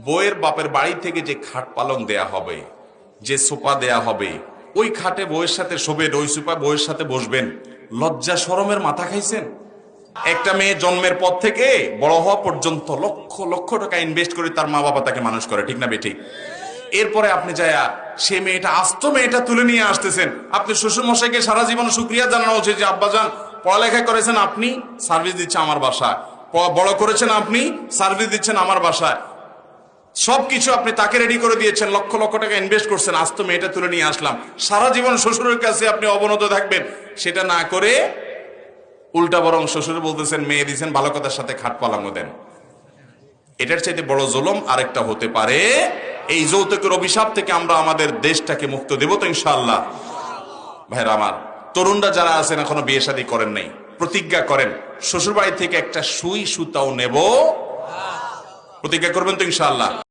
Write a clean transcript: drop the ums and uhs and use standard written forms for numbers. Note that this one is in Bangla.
বউয়ের বাপের বাড়ি থেকে যে খাট পালং দেয়া হবে, যে সোফা দেয়া হবে, ওই খাটে বউয়ের সাথে শোবেন, ওই সোফা বউয়ের সাথে বসবেন, লজ্জা শরমের মাথা খাইছেন? একটা মেয়ে জন্মের পর থেকে বড় হওয়া পর্যন্ত লক্ষ লক্ষ টাকা ইনভেস্ট করে তার মা বাবা তাকে মানুষ করে, ঠিক না বেঠিক? এরপরে আপনি যায়া সে মেয়েটা, আস্ত মেয়েটা তুলে নিয়ে আসতেছেন। আপনি শ্বশুর মশাইকে সারা জীবন শুকরিয়া জানানো উচিত যে আব্বাজান পড়ালেখা করেছেন আপনি, সার্ভিস দিচ্ছে আমার বাসায়, বড় করেছেন আপনি, সার্ভিস দিচ্ছেন আমার বাসায়, সবকিছু আপনি তাকে রেডি করে দিয়েছেন, লক্ষ লক্ষ টাকা ইনভেস্ট করছেন, আস্ত মেয়েটা তুলে নিয়ে আসলাম। সারা জীবন শ্বশুরের কাছে আপনি অবনত থাকবেন, সেটা না করে উল্টা বরং শ্বশুর বলতেছেন মেয়ে দিয়েছেন, ভালো কথার সাথে খাট পালাঙ্গ দেন। এটার চাইতে বড় জুলুম আরেকটা হতে পারে? এই যৌতুকের অভিশাপ থেকে আমরা আমাদের দেশটাকে মুক্ত দেব তো ইনশাআল্লাহ? ভাইরা আমার, তরুণরা যারা আছেন এখনো বিয়ে শাদী করেন নাই, প্রতিজ্ঞা করেন শ্বশুর বাড়ি থেকে একটা সুই সুতাও নেব। প্রতিজ্ঞা করবেন তো ইনশাআল্লাহ?